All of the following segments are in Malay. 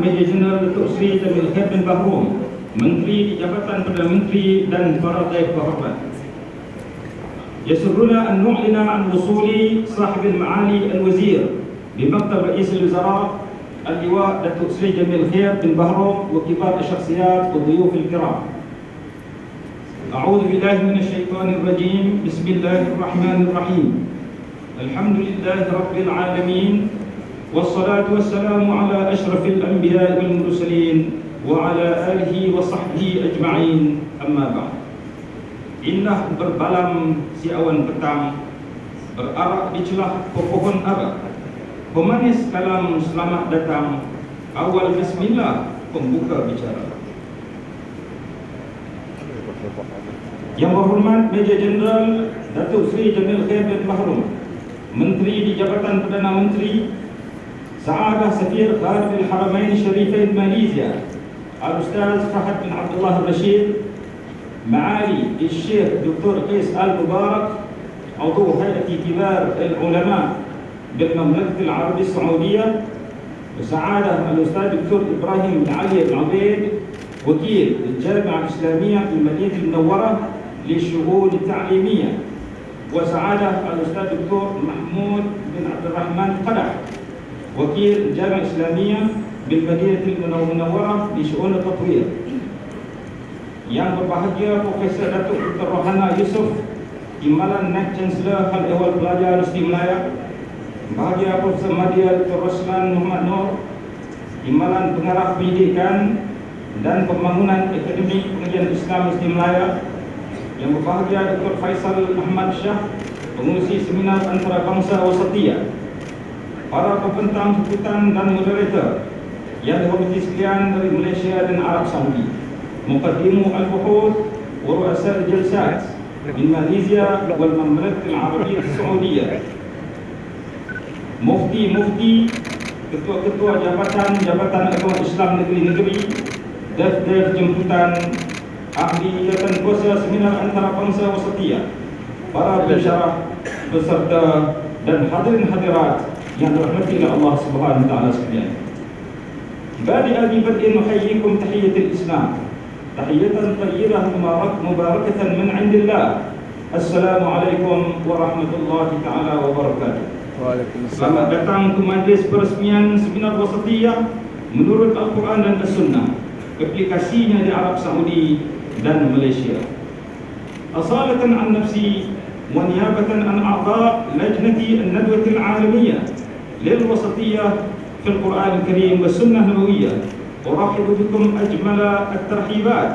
Major Jeneral Datuk Seri Jamil Khair bin Bahrom, Menteri di Jabatan Perdana Menteri dan para taib berhormat. يسرنا أن نعلن عن وصول صاحب المعالي الوزير بمكتب رئيس الوزراء اللواء دكتور سري جميل خير بن بهروم وكبار الشخصيات والضيوف الكرام. أعوذ بالله من الشيطان الرجيم. بسم الله الرحمن الرحيم. الحمد لله رب العالمين والصلاة والسلام على أشرف الأنبياء والمرسلين وعلى آله وصحبه أجمعين. أما بعد. Indah berbalam si awan petang, berarak di celah pohon ara, pemanis kalam selamat datang, awal bismillah pembuka bicara. Yang berhormat Major Jeneral Datuk Seri Jamil Khair bin Bahrom, Menteri di Jabatan Perdana Menteri, Sa'adah Safir Kharil Haramain Syarifain Malaysia, Al-Ustaz Fahad bin Abdullah Rashid, معالي الشيخ دكتور قيس آل مبارك عضو هيئة كبار العلماء بالمملكة العربية السعودية، وسعادة الأستاذ دكتور إبراهيم بن علي العبيد وكيل الجامعة الإسلامية في المدينة المنورة للشؤون التعليمية، وسعادة الأستاذ دكتور محمود بن عبد الرحمن قدح وكيل الجامعة الإسلامية بالمدينة المنورة لشؤون التطوير. Yang berbahagia Profesor Datuk Dr. Rohana Yusof, Timbalan Naib Chancellor Hal Ehwal Pelajar Universiti Melaya. Bahagia Profesor Madya Dr. Roslan Muhammad Nur, Timbalan Pengarah Pendidikan dan Pembangunan Akademi Pengajian Islam Universiti Melaya. Yang berbahagia Dr. Faisal Ahmad Shah, Pengurusi Seminar Antarabangsa Wasatiyah. Para pembentang sebutan dan moderator yang dihormati sekalian dari Malaysia dan Arab Saudi, مقدمو البحوث ورؤساء الجلسات من ماليزيا والمملكة العربية السعودية، مفتي ketua-ketua jabatan agama Islam negeri-negeri, daf jemputan, ahli ikatan kuasa seminar antarabangsa wasatiyah, para pensyarah, peserta dan hadirin hadirat yang dirahmati oleh Allah Subhanahu wa taala sekalian. Badi bad'in nuhayyikum tahiyatul Islam. Tahiyatan tayyibah mubarakatan min indillah. Assalamualaikum warahmatullahi taala wabarakatuh. Waalaikumsalam. Selamat datang ke majlis peresmian seminar wasatiyah menurut Al-Quran dan As-Sunnah, aplikasinya di Arab Saudi dan Malaysia. Asalatan an nafsi wa niyabatan an a'dha' lajnati an-nadwah al-'alamiyah lil wasatiyah fi al-Quran al-Karim wa sunnah nabawiyyah. أرحب بكم أجمل الترحيبات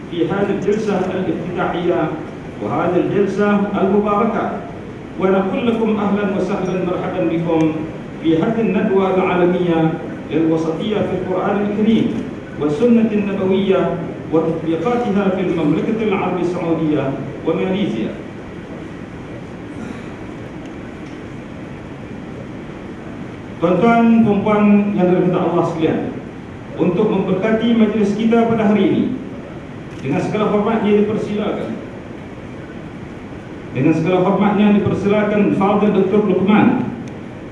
في هذه الجلسة الافتتاحية وهذه الجلسة المباركة، ونقول لكم أهلا وسهلا مرحبا بكم في هذه الندوة العالمية للوسطية في القرآن الكريم والسنة النبوية وتطبيقاتها في المملكة العربية السعودية وماليزيا. Tuan-tuan, puan-puan yang dirahmati Allah sekalian, untuk memberkati majlis kita pada hari ini, dengan segala hormatnya dipersilakan Fadil Dr. Luqman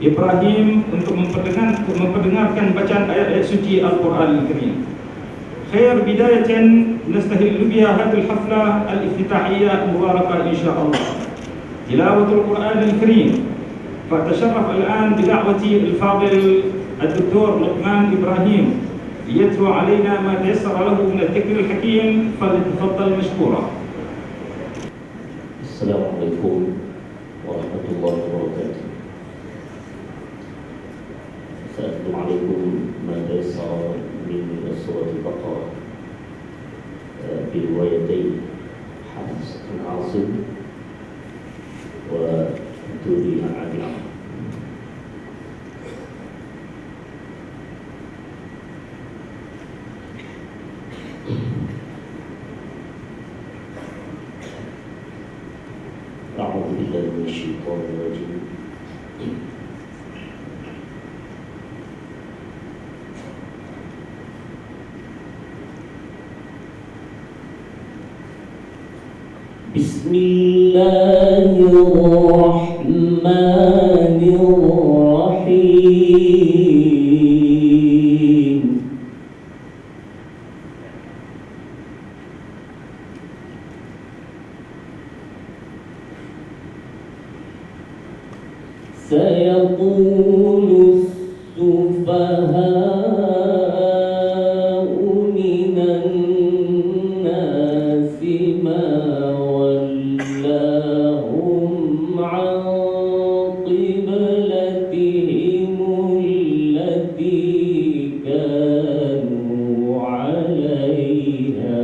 Ibrahim untuk memperdengarkan bacaan ayat-ayat suci Al-Quran Al-Karim. Khair bidayatan nastahillu biha hadhihi al-hafla al-iftitahiyya al-mubarakah insyaallah. Tilawatul Quran Al-Karim. فأتشرف الآن بدعوة الفاضل الدكتور لقمان إبراهيم يتلو علينا ما تيسر له من الذكر الحكيم، فليتفضل مشكورا. السلام عليكم ورحمة الله وبركاته. سأتلو عليكم ما تيسر من سورة البقرة بروايتي حفص بن عاصم وتوري عن أعوذ بالله من الشيطان الرجيم. بسم الله الرحمن الرحيم. سيقول السفهاء من الناس ما ولاهم عن قبلتهم التي كانوا عليها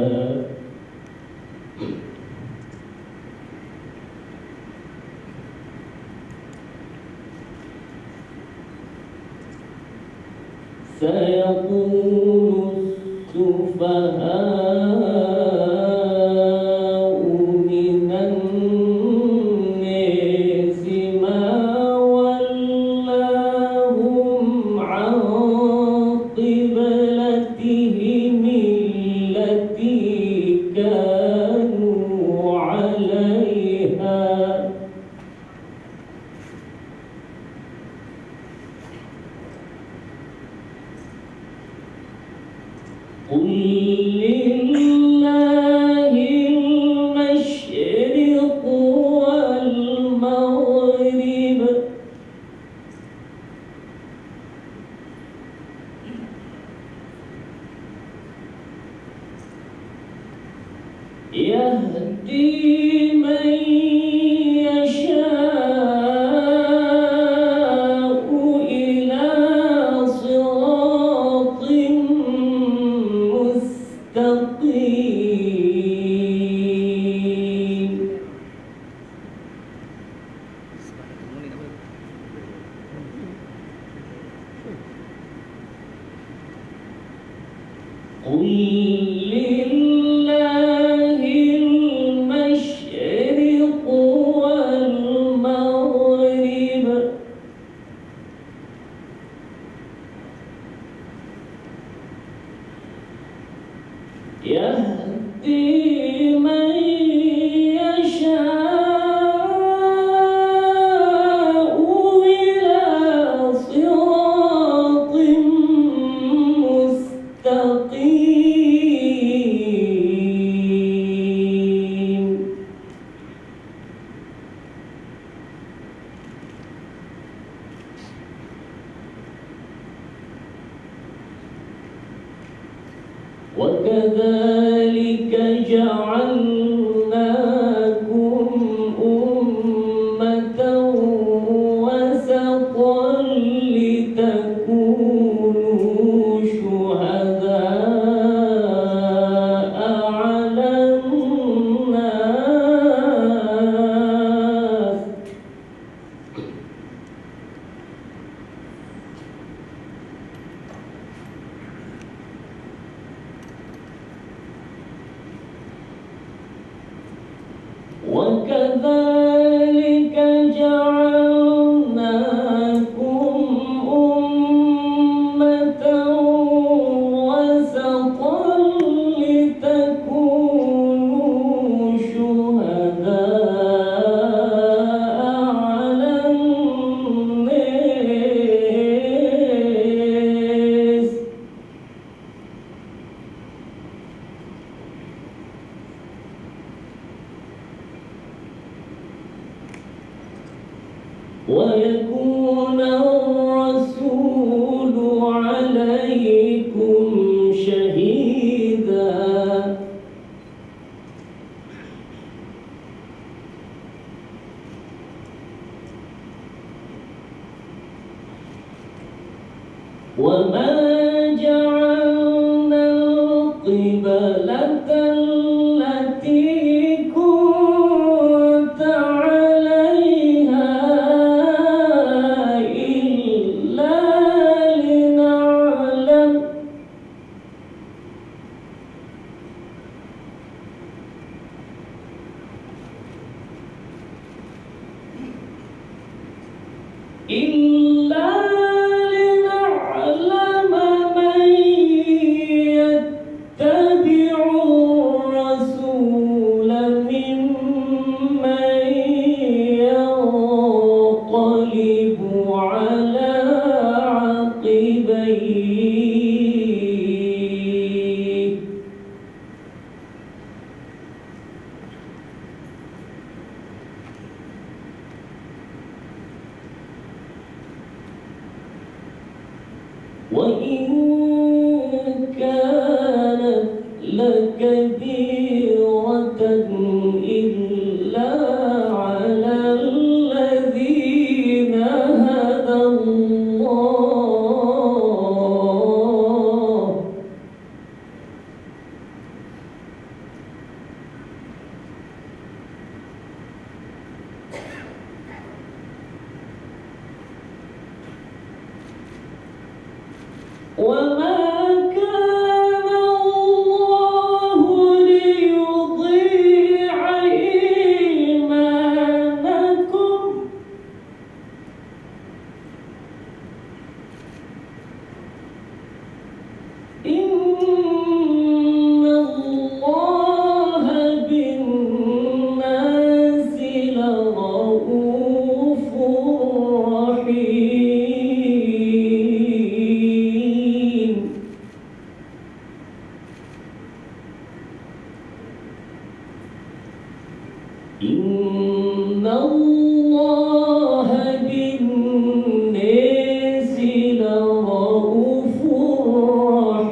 سيقول السفهاء من الناس ما ولاهم عن قبلتهم التي كانوا عليها قل لله المشرق والمغرب يهدي من يشاء إلى صراط مستقيم قل لله المشرق والمغرب يهدي من يشاء إلى صراط مستقيم وكذلك جعلناكم أمة وسطا لتكونوا شهداء على الناس وكذلك جعلناكم أمة وسطا لتكونوا شهداء على الناس ويكون الرسول عليكم شهيدا وما جعلنا القبلة التي كنت عليها إلا لنعلم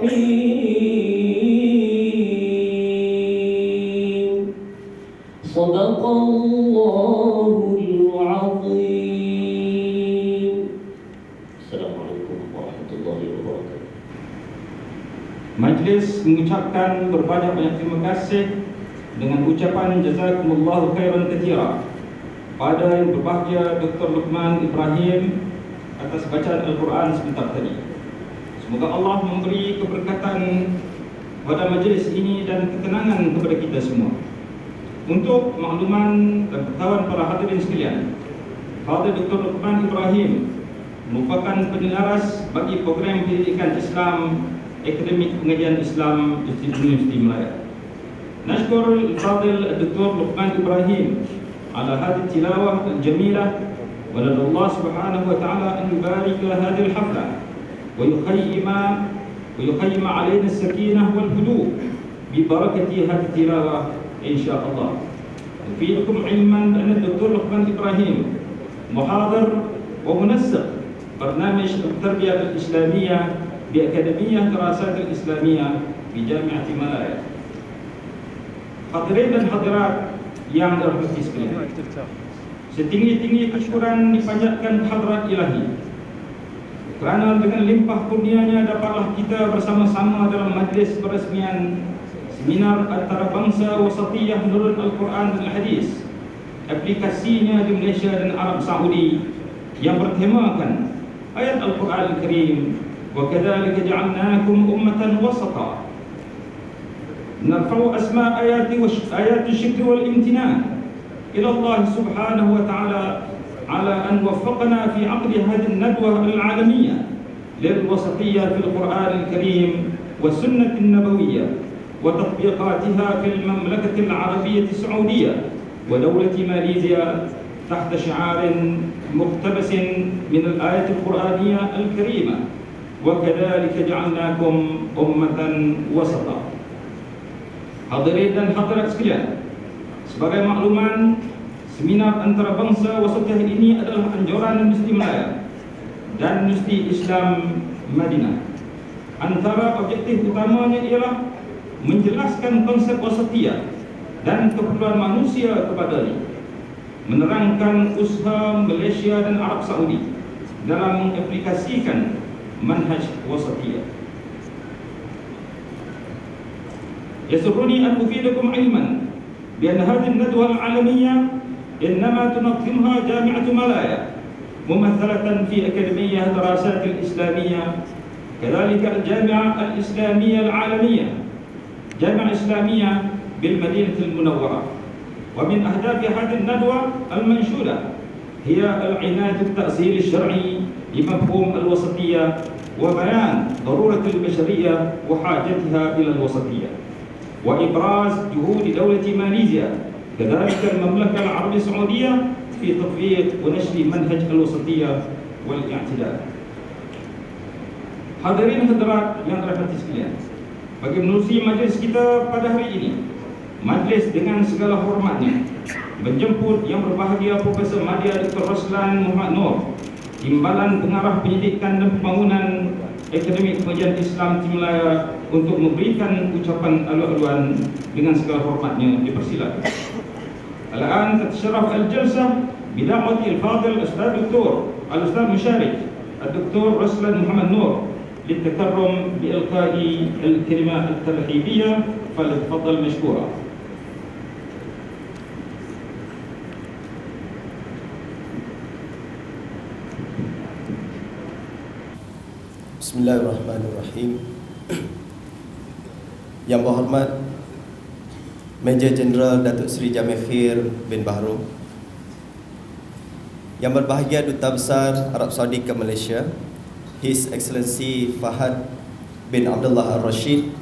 الرحيم صدق الله العظيم. Assalamualaikum warahmatullahi wabarakatuh. Majlis mengucapkan berbanyak-banyak terima kasih dengan ucapan jazakumullahu khairan katsira pada yang berbahagia Dr. Luqman Ibrahim atas bacaan Al-Quran sebentar tadi. Semoga Allah memberi keberkatan pada majlis ini dan ketenangan kepada kita semua. Untuk makluman dan pengetahuan para hadirin sekalian, Fadil Dr. Luqman Ibrahim merupakan penyelaras bagi program pendidikan Islam Akademik Pengajian Islam Universiti Melaya. Nashkur Fadil Dr. Luqman Ibrahim ala hadhihi tilawah al-jamilah wa nad'u Allah subhanahu wa ta'ala an yubarik hadhihi al-haflah wa yuqayyima alayna as-sakinah wal hudu' bi barakati hadhihi tilawah insyaallah. Ufidukum ilman anna Dr. Luqman Ibrahim muhadir wa munassaq برنامج التربية الإسلامية بأكاديمية الدراسات الإسلامية بجامعة ملايا. Hadirin dan hadirat yang dirahmati sekalian, setinggi-tinggi kesyukuran dipanjatkan hadrat ilahi kerana dengan limpah kurnianya dapatlah kita bersama-sama dalam majlis peresmian seminar antarabangsa wasatiyah Nurul Al-Quran dan Al-Hadis, aplikasinya di Malaysia dan Arab Saudi, yang bertemakan ayat Al-Quran Al-Karim, wa kadzalika ja'alnakum ummatan wasata narfa'u asma ayati syukri wal imtinan ila Allah subhanahu wa ta'ala ala an waffaqna fi 'aqdi hadhihi an-nadwa al-'alamiyyah lil wasatiyyah fil Quran Al-Karim wa sunnah an-nabawiyyah wa tatbiqatiha fil mamlakati al-'arabiyyah as-saudiyyah wa dawlati Malaysia تحت شعار مقتبس من الآية القرآنية الكريمة وكذلك جعلناكم أمة وسطا. Hadirin dan hadirat sekalian, sebagai makluman, seminar antarabangsa wasatiyah ini adalah anjuran Universiti Melaya dan Universiti Islam Madinah. Antara objektif utamanya ialah menjelaskan konsep wasatiyah dan keperluan manusia kepadanya, menerangkan usaha Malaysia dan Arab Saudi dalam mengaplikasikan manhaj wasatiyah. Yasurruni an ufidakum ilman bi anna hadhihi an-nadwa al-'alamiyyah innama tunazzimuha Jami'atu Malaya mumathalatan fi Akademiyyah Darasat al-Islamiyyah, kadzalika al-Jami'ah al-Islamiyyah al-'Alamiyyah, Jami'ah Islamiyyah bil Madinah al-Munawwarah. ومن أهداف هذه الندوة المنشودة هي العناية بالتأصيل الشرعي لمفهوم الوسطية وبيان ضرورة البشرية وحاجتها إلى الوسطية، وإبراز جهود دولة ماليزيا كذلك المملكة العربية السعودية في تطبيق ونشر منهج الوسطية والاعتدال. Hadirin hadirat yang dirahmati sekalian, bagi menerusi majlis kita pada hari ini, majlis dengan segala hormatnya menjemput yang berbahagia Profesor Madya Dr. Roslan Muhammad Noor, Timbalan Pengarah Pendidikan dan Pembangunan Akademik Pengajian Islam Melaya, untuk memberikan ucapan alu-aluan dengan segala hormatnya. Dipersilakan. Al-an tatasharraf al-jalsah bida'wati al-fadil Ustaz Dr. Al-Ustaz Musyarik Dr. Roslan Muhammad Noor للتكرم بإلقاء الكلمة الترحيبية، فليتفضل مشكورا. Bismillahirrahmanirrahim. Yang berhormat Major Jeneral Datuk Seri Jamil Khair bin Bahru, yang berbahagia Duta Besar Arab Saudi ke Malaysia His Excellency Fahad bin Abdullah Al-Rashid,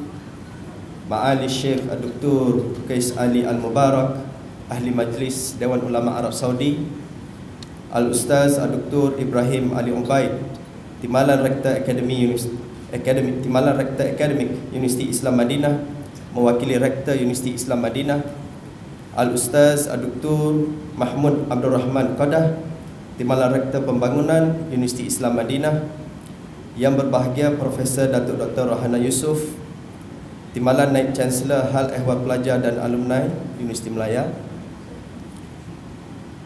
Ma'ali Syekh Dr. Qais Ali Al-Mubarak, Ahli Majlis Dewan Ulama Arab Saudi, Al-Ustaz Dr. Ibrahim Ali Ubaid, Timbalan Rektor Akademik Universiti Islam Madinah, mewakili Rektor Universiti Islam Madinah, Al-Ustaz Dr. Mahmud Abdul Rahman Qadah, Timbalan Rektor Pembangunan Universiti Islam Madinah, Yang berbahagia Profesor Datuk Dr. Rohana Yusof, Timbalan Naib Chancellor Hal Ehwal Pelajar dan Alumni Universiti Melaya.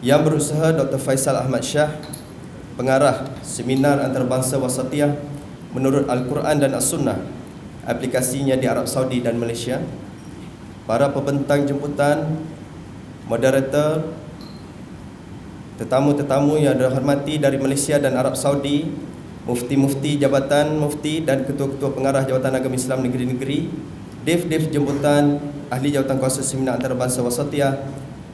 Yang berusaha Dr. Faisal Ahmad Shah, Pengarah Seminar Antarabangsa Wasatiyah menurut Al-Quran dan As-Sunnah, aplikasinya di Arab Saudi dan Malaysia. Para pembentang jemputan, moderator, tetamu-tetamu yang dihormati dari Malaysia dan Arab Saudi, mufti-mufti Jabatan Mufti dan ketua-ketua pengarah Jabatan Agama Islam negeri-negeri, dev-dev jemputan, ahli jawatan kuasa Seminar Antarabangsa Wasatiyah,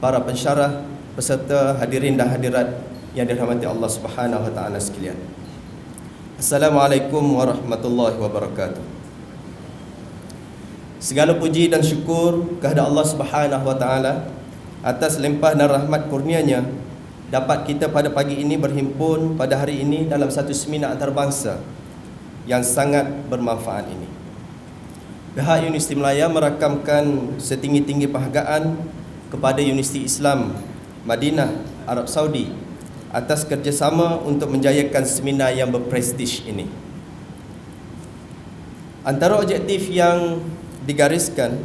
para pensyarah, peserta, hadirin dan hadirat yang dirahmati Allah Subhanahu wa taala sekalian. Assalamualaikum warahmatullahi wabarakatuh. Segala puji dan syukur kehadrat Allah Subhanahu wa taala atas limpah dan rahmat kurnia-Nya dapat kita pada pagi ini berhimpun pada hari ini dalam satu seminar antarabangsa yang sangat bermanfaat ini. Pihak Universiti Melaya merakamkan setinggi-tinggi penghargaan kepada Universiti Islam Madinah, Arab Saudi atas kerjasama untuk menjayakan seminar yang berprestij ini. Antara objektif yang digariskan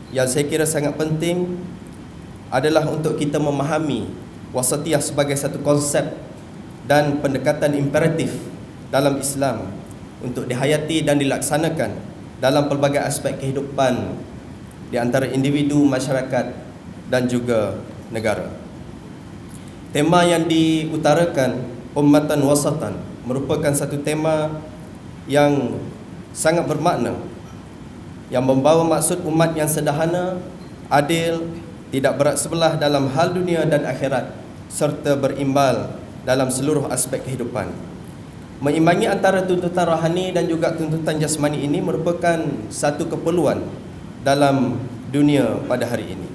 yang saya kira sangat penting adalah untuk kita memahami wasatiyah sebagai satu konsep dan pendekatan imperatif dalam Islam untuk dihayati dan dilaksanakan dalam pelbagai aspek kehidupan di antara individu, masyarakat dan juga negara. Tema yang diutarakan, ummatan wasatan, merupakan satu tema yang sangat bermakna, yang membawa maksud umat yang sederhana, adil, tidak berat sebelah dalam hal dunia dan akhirat, serta berimbal dalam seluruh aspek kehidupan. Meimbangi antara tuntutan rohani dan juga tuntutan jasmani ini merupakan satu keperluan dalam dunia pada hari ini.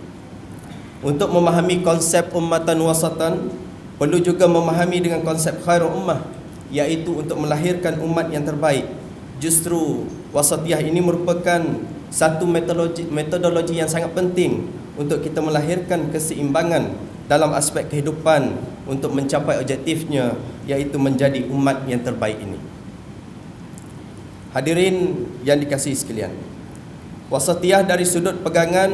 Untuk memahami konsep ummatan wasatan, perlu juga memahami dengan konsep khairul ummah, iaitu untuk melahirkan umat yang terbaik. Justru wasatiyah ini merupakan satu metodologi yang sangat penting untuk kita melahirkan keseimbangan dalam aspek kehidupan untuk mencapai objektifnya, iaitu menjadi umat yang terbaik ini. Hadirin yang dikasihi sekalian, wasatiyah dari sudut pegangan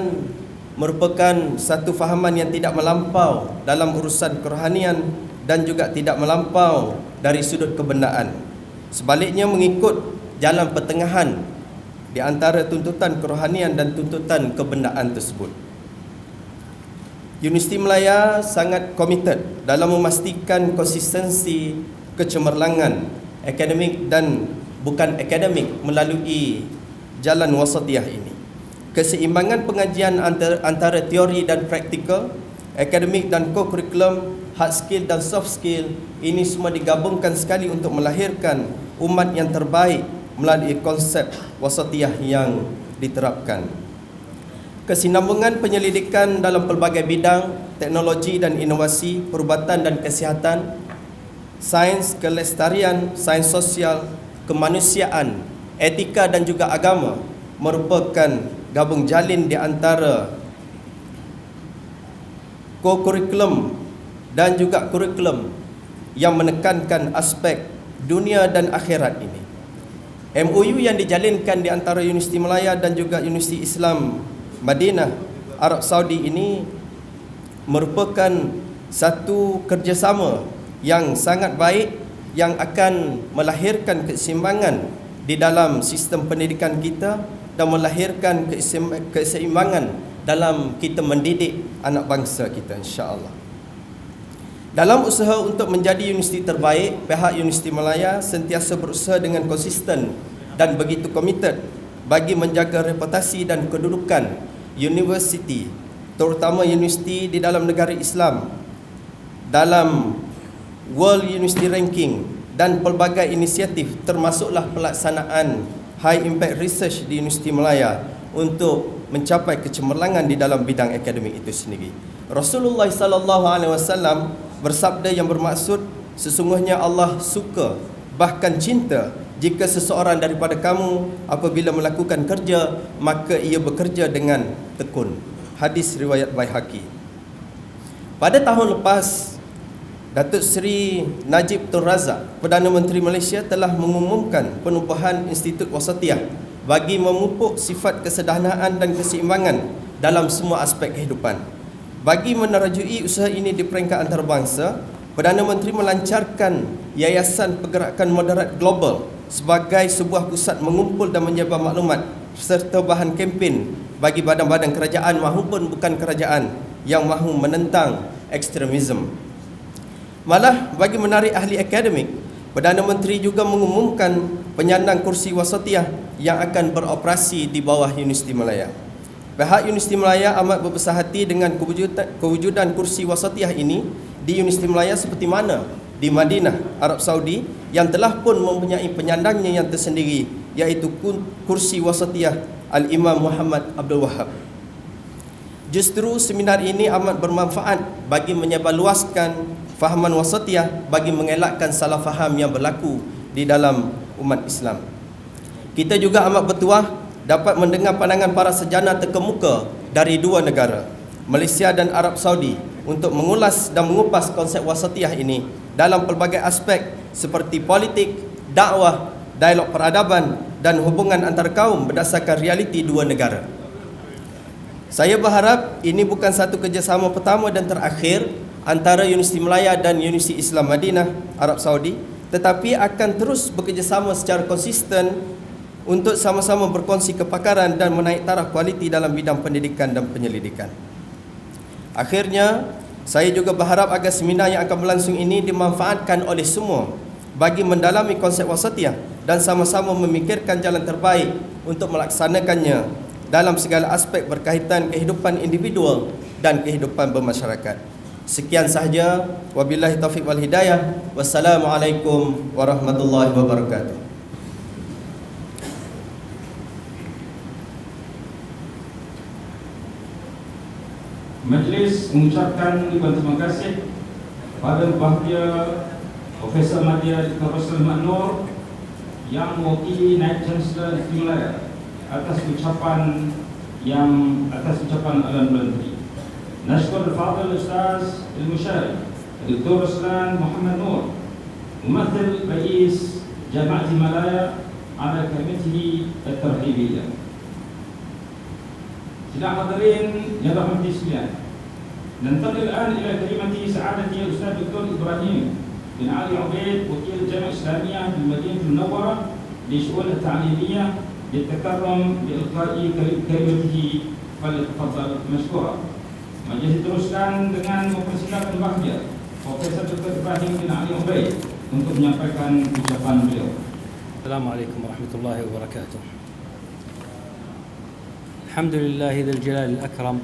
merupakan satu fahaman yang tidak melampau dalam urusan kerohanian dan juga tidak melampau dari sudut kebenaran. Sebaliknya mengikut jalan pertengahan di antara tuntutan kerohanian dan tuntutan kebenaran tersebut. Universiti Melaya sangat komited dalam memastikan konsistensi kecemerlangan akademik dan bukan akademik melalui jalan wasatiyah ini. Keseimbangan pengajian antara teori dan praktikal, akademik dan co-curriculum, hard skill dan soft skill, ini semua digabungkan sekali untuk melahirkan umat yang terbaik melalui konsep wasatiyah yang diterapkan. Kesinambungan penyelidikan dalam pelbagai bidang, teknologi dan inovasi, perubatan dan kesihatan, sains kelestarian, sains sosial, kemanusiaan, etika dan juga agama merupakan gabung jalin di antara co-curriculum dan juga kurikulum yang menekankan aspek dunia dan akhirat ini. MOU yang dijalinkan di antara Universiti Melaya dan juga Universiti Islam Madinah, Arab Saudi ini merupakan satu kerjasama yang sangat baik yang akan melahirkan keseimbangan di dalam sistem pendidikan kita dan melahirkan keseimbangan dalam kita mendidik anak bangsa kita, insya-Allah. Dalam usaha untuk menjadi universiti terbaik, pihak Universiti Melaya sentiasa berusaha dengan konsisten dan begitu komited bagi menjaga reputasi dan kedudukan universiti, terutama universiti di dalam negara Islam, dalam World University Ranking dan pelbagai inisiatif, termasuklah pelaksanaan High Impact Research di Universiti Melaya untuk mencapai kecemerlangan di dalam bidang akademik itu sendiri. Rasulullah SAW bersabda yang bermaksud, sesungguhnya Allah suka bahkan cinta jika seseorang daripada kamu apabila melakukan kerja, maka ia bekerja dengan tekun. Hadis riwayat Baihaqi. Pada tahun lepas, Datuk Seri Najib Tun Razak, Perdana Menteri Malaysia, telah mengumumkan penubuhan Institut Wasatiyah bagi memupuk sifat kesederhanaan dan keseimbangan dalam semua aspek kehidupan. Bagi menerajui usaha ini di peringkat antarabangsa, Perdana Menteri melancarkan Yayasan Pergerakan Moderat Global sebagai sebuah pusat mengumpul dan menyebar maklumat serta bahan kempen bagi badan-badan kerajaan maupun bukan kerajaan yang mahu menentang ekstremisme. Malah bagi menarik ahli akademik, Perdana Menteri juga mengumumkan penyandang kursi wasatiyah yang akan beroperasi di bawah Universiti Malaya. Pihak Universiti Malaya amat berbesar hati dengan kewujudan kursi wasatiyah ini di Universiti Malaya seperti mana di Madinah, Arab Saudi, yang telah pun mempunyai penyandangnya yang tersendiri, iaitu kursi wasatiyah Al-Imam Muhammad Abdul Wahab. Justru seminar ini amat bermanfaat bagi menyebarluaskan fahaman wasatiyah bagi mengelakkan salah faham yang berlaku di dalam umat Islam. Kita juga amat bertuah dapat mendengar pandangan para sarjana terkemuka dari dua negara, Malaysia dan Arab Saudi, untuk mengulas dan mengupas konsep wasatiyah ini dalam pelbagai aspek seperti politik, dakwah, dialog peradaban dan hubungan antar kaum berdasarkan realiti dua negara. Saya berharap ini bukan satu kerjasama pertama dan terakhir antara Universiti Malaya dan Universiti Islam Madinah, Arab Saudi, tetapi akan terus bekerjasama secara konsisten untuk sama-sama berkongsi kepakaran dan menaik taraf kualiti dalam bidang pendidikan dan penyelidikan. Akhirnya, saya juga berharap agar seminar yang akan berlangsung ini dimanfaatkan oleh semua bagi mendalami konsep wasatiyah dan sama-sama memikirkan jalan terbaik untuk melaksanakannya dalam segala aspek berkaitan kehidupan individual dan kehidupan bermasyarakat. Sekian sahaja. Wabillahi taufiq wal hidayah. Wassalamualaikum warahmatullahi wabarakatuh. Majlis mengucapkan ribuan terima kasih kepada Bahagia Profesor Madya Dr. Roslan Maknur yang mewakili Naib Chancellor Universiti Malaya atas ucapan Al Menteri. Nashkur al-Fadil Ustaz Al-Musyarif Dr. Roslan Muhammad Nur, ممثل رئيس جامعة مالايا على كلمته الترحيبية. Sidang hadirin yang dirahmati sekalian, ننتقل الآن إلى كلمة سعادة الأستاذ دكتور إبراهيم بن علي عبيد وكيل الجامعة الإسلامية بالمدينة المنورة للشؤون التعليمية للتكرم بإلقاء كلمته، فليتفضل مشكورا. Majlis diteruskan dengan mempersilakan Bahagia Profesor Dr. Ibrahim bin Ali Ubaid untuk menyampaikan ucapan beliau. Assalamualaikum warahmatullahi wabarakatuh. الحمد لله ذي الجلال الأكرم،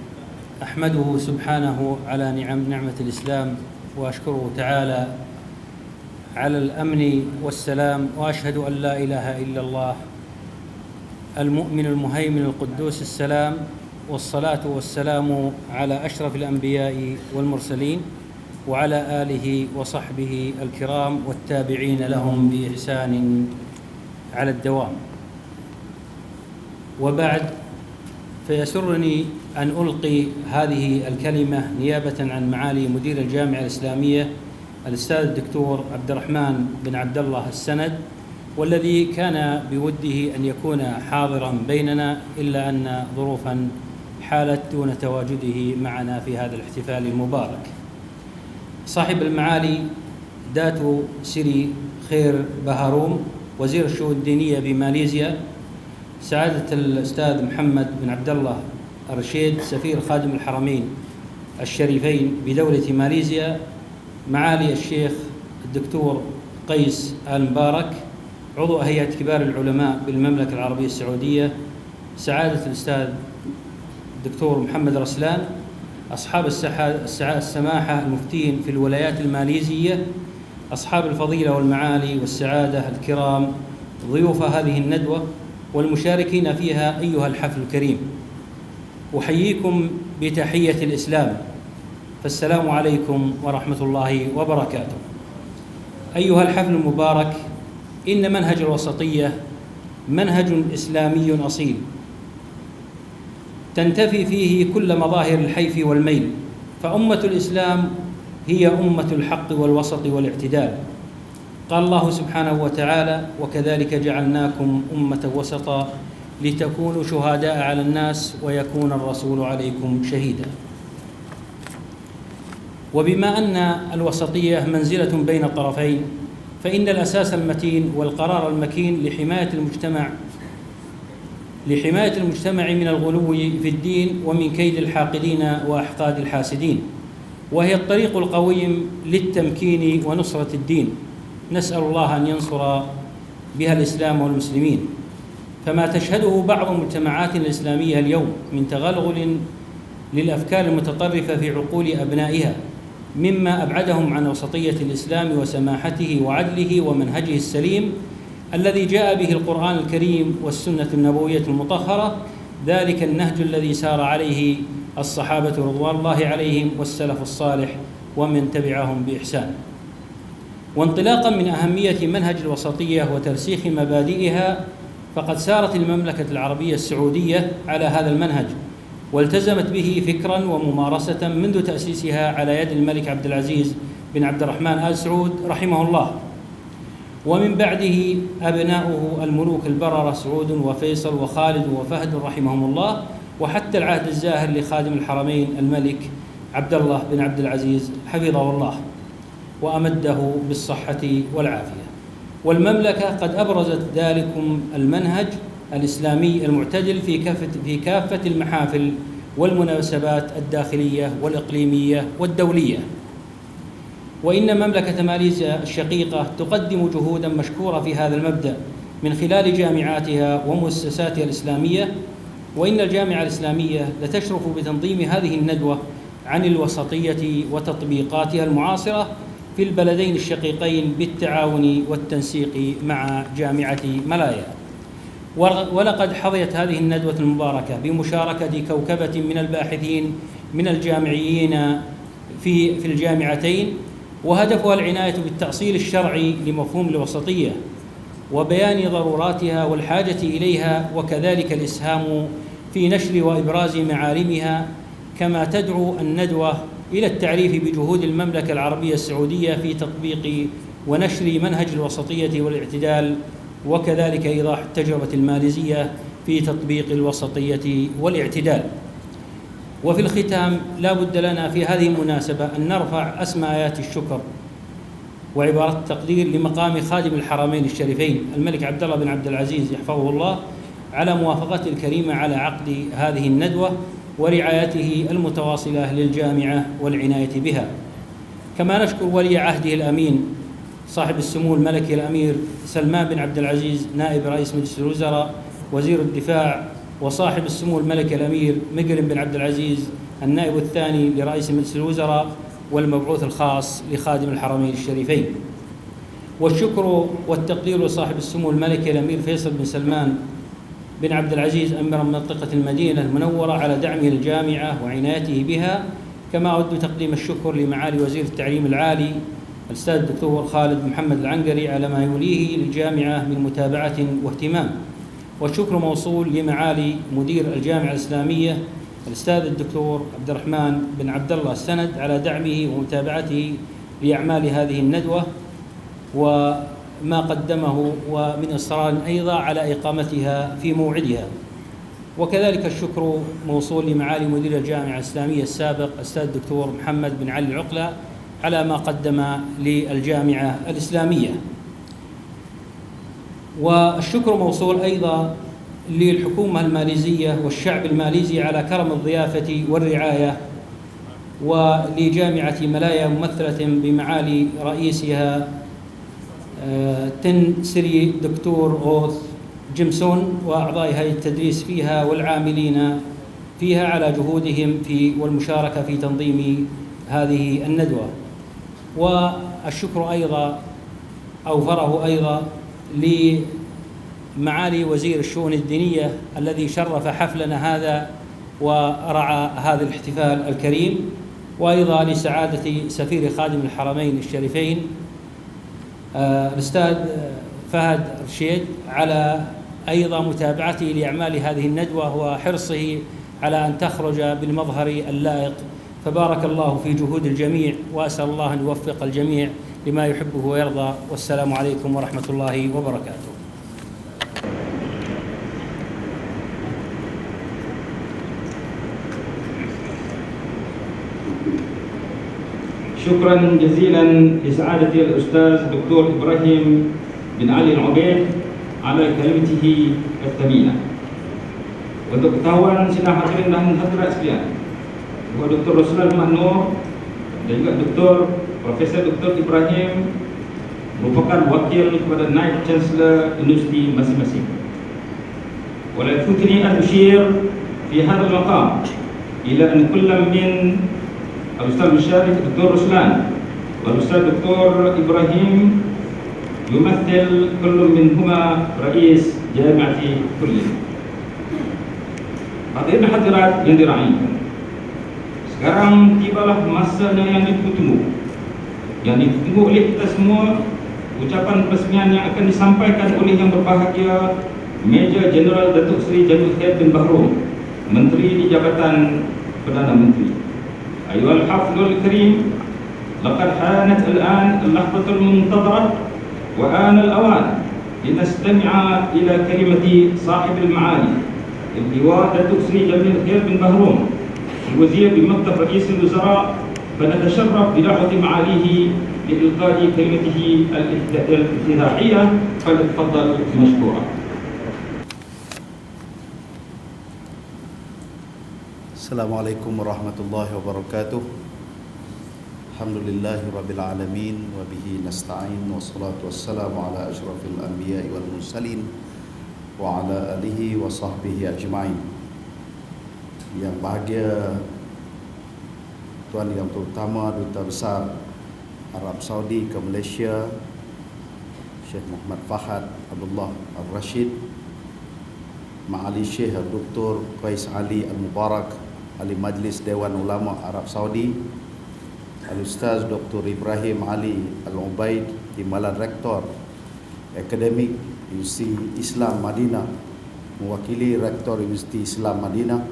أحمده سبحانه على نعمة الإسلام، وأشكره تعالى على الأمن والسلام، وأشهد أن لا إله إلا الله المؤمن المهيمن القدوس السلام، والصلاة والسلام على أشرف الأنبياء والمرسلين وعلى آله وصحبه الكرام والتابعين لهم بإحسان على الدوام. وبعد، فيسرني أن ألقي هذه الكلمة نيابة عن معالي مدير الجامعة الإسلامية الأستاذ الدكتور عبد الرحمن بن عبد الله السند، والذي كان بوده أن يكون حاضرا بيننا إلا أن ظروفا حالت دون تواجده معنا في هذا الاحتفال المبارك. صاحب المعالي داتو سري خير بهاروم وزير الشؤون الدينية بماليزيا، سعادة الأستاذ محمد بن عبد الله الرشيد سفير خادم الحرمين الشريفين بدولة ماليزيا، معالي الشيخ الدكتور قيس آل مبارك عضو هيئة كبار العلماء بالمملكة العربية السعودية، سعادة الأستاذ الدكتور محمد رسلان، أصحاب السماحة المفتين في الولايات الماليزية، أصحاب الفضيلة والمعالي والسعادة الكرام، ضيوف هذه الندوة والمشاركين فيها أيها الحفل الكريم، أحييكم بتحية الإسلام، فالسلام عليكم ورحمة الله وبركاته. أيها الحفل المبارك، إن منهج الوسطية منهج إسلامي أصيل تنتفي فيه كل مظاهر الحيف والميل، فأمة الإسلام هي أمة الحق والوسط والاعتدال. قال الله سبحانه وتعالى: وكذلك جعلناكم أمة وسطا لتكونوا شهداء على الناس ويكون الرسول عليكم شهيدا. وبما أن الوسطية منزلة بين الطرفين، فإن الأساس المتين والقرار المكين لحماية المجتمع من الغلو في الدين ومن كيد الحاقدين وأحقاد الحاسدين، وهي الطريق القويم للتمكين ونصرة الدين. نسأل الله أن ينصر بها الإسلام والمسلمين. فما تشهده بعض المجتمعات الإسلامية اليوم من تغلغل للأفكار المتطرفة في عقول أبنائها مما أبعدهم عن وسطية الإسلام وسماحته وعدله ومنهجه السليم الذي جاء به القرآن الكريم والسنة النبوية المطهرة، ذلك النهج الذي سار عليه الصحابة رضوان الله عليهم والسلف الصالح ومن تبعهم بإحسان. وانطلاقا من أهمية منهج الوسطية وترسيخ مبادئها، فقد سارت المملكة العربية السعودية على هذا المنهج والتزمت به فكرا وممارسة منذ تأسيسها على يد الملك عبد العزيز بن عبد الرحمن آل سعود رحمه الله، ومن بعده أبناؤه الملوك البررة سعود وفيصل وخالد وفهد رحمهم الله، وحتى العهد الزاهر لخادم الحرمين الملك عبد الله بن عبد العزيز حفظه الله وأمده بالصحة والعافية. والمملكة قد أبرزت ذلكم المنهج الإسلامي المعتدل في كافة المحافل والمناسبات الداخلية والإقليمية والدولية. وإن مملكة ماليزيا الشقيقة تقدم جهوداً مشكورة في هذا المبدأ من خلال جامعاتها ومؤسساتها الإسلامية، وإن الجامعة الإسلامية لتشرف بتنظيم هذه الندوة عن الوسطية وتطبيقاتها المعاصرة في البلدين الشقيقين بالتعاون والتنسيق مع جامعة ملايا. ولقد حظيت هذه الندوة المباركة بمشاركة كوكبة من الباحثين من الجامعيين في الجامعتين، وهدفها العناية بالتأصيل الشرعي لمفهوم الوسطية وبيان ضروراتها والحاجة إليها، وكذلك الإسهام في نشر وإبراز معالمها، كما تدعو الندوة إلى التعريف بجهود المملكة العربية السعودية في تطبيق ونشر منهج الوسطية والاعتدال، وكذلك إيضاح التجربة الماليزية في تطبيق الوسطية والاعتدال. وفي الختام لا بد لنا في هذه المناسبة أن نرفع أسمى آيات الشكر وعبارة التقدير لمقام خادم الحرمين الشريفين الملك عبد الله بن عبد العزيز يحفظه الله على موافقته الكريمة على عقد هذه الندوة ورعايته المتواصلة للجامعة والعناية بها. كما نشكر ولي عهده الأمين صاحب السمو الملكي الأمير سلمان بن عبد العزيز نائب رئيس مجلس الوزراء وزير الدفاع، وصاحب السمو الملكي الأمير مقرن بن عبد العزيز النائب الثاني لرئيس مجلس الوزراء والمبعوث الخاص لخادم الحرمين الشريفين. والشكر والتقدير لصاحب السمو الملكي الأمير فيصل بن سلمان بن عبد العزيز أمير منطقة المدينة المنورة على دعمه للجامعة وعنايته بها. كما أود تقديم الشكر لمعالي وزير التعليم العالي الأستاذ الدكتور خالد محمد العنقري على ما يوليه للجامعة من متابعة واهتمام. والشكر موصول لمعالي مدير الجامعة الإسلامية الأستاذ الدكتور عبد الرحمن بن عبد الله السند على دعمه ومتابعته لأعمال هذه الندوة وما قدمه، ومن إصرار أيضا على إقامتها في موعدها. وكذلك الشكر موصول لمعالي مدير الجامعة الإسلامية السابق الأستاذ الدكتور محمد بن علي العقلة على ما قدم للجامعة الإسلامية. والشكر موصول أيضا للحكومة الماليزية والشعب الماليزي على كرم الضيافة والرعاية، ولجامعة ملايا ممثلة بمعالي رئيسها تن سري دكتور أوث جيمسون وأعضاء هيئة التدريس فيها والعاملين فيها على جهودهم والمشاركة في تنظيم هذه الندوة. والشكر أيضا أوفره أيضا لمعالي وزير الشؤون الدينية الذي شرف حفلنا هذا ورعى هذا الاحتفال الكريم، وأيضا لسعادة سفير خادم الحرمين الشريفين الأستاذ فهد رشيد على أيضا متابعته لأعمال هذه الندوة وحرصه على أن تخرج بالمظهر اللائق. فبارك الله في جهود الجميع، وأسأل الله أن يوفق الجميع لما يحبه ويرضى. والسلام عليكم ورحمة الله وبركاته. شكرا جزيلا لسعادة الأستاذ دكتور إبراهيم بن علي العبيد على كلمته الثمينة. Untuk ketahuan sidang hadirin dan hadirat sekalian, bahawa Dr. Roslan Nur dan juga Dr. Profesor Dr. Ibrahim merupakan wakil kepada Naib Chancellor Universiti masing-masing. ولا يفوتني أن أشير في هذا المقام إلى أن كل من الأستاذ المشارك الدكتور رسلان والأستاذ الدكتور إبراهيم يمثل كل منهما رئيس جامعة كلية. Hadirin hadirat yang dirahmati, sekarang tibalah masanya yang ditunggu oleh kita semua, ucapan peresmian yang akan disampaikan oleh yang berbahagia Major General Datuk Seri Jamil Khair bin Bahrom, Menteri di Jabatan Perdana Menteri. Ayuhal haflul karim, laqad hanat al-an al-lahzatul muntadharah wa ana al-awan linastami'a ila kalimati sahib al-ma'ali اللواء دكتور سري جميل خير بن بهروم الوزير بمكتب رئيس الوزراء، فنتشرف بدعوة معاليه لإلقاء كلمته الافتتاحية، فليتفضل مشكورا. السلام عليكم ورحمة الله وبركاته. الحمد لله رب العالمين وبه نستعين والصلاة والسلام على أشرف الأنبياء والمرسلين وعلى آله وصحبه أجمعين. Yang bahagia Tuan Yang Terutama Duta Besar Arab Saudi ke Malaysia, Syekh Muhammad Fahad Abdullah Al-Rashid, Ma'ali Syekh Dr. Qais Ali Al-Mubarak, Ahli Majlis Dewan Ulama Arab Saudi, Al-Ustaz Dr. Ibrahim Ali Al-Ubaid, Timbalan Rektor Akademik Universiti Islam Madinah, mewakili Rektor Universiti Islam Madinah,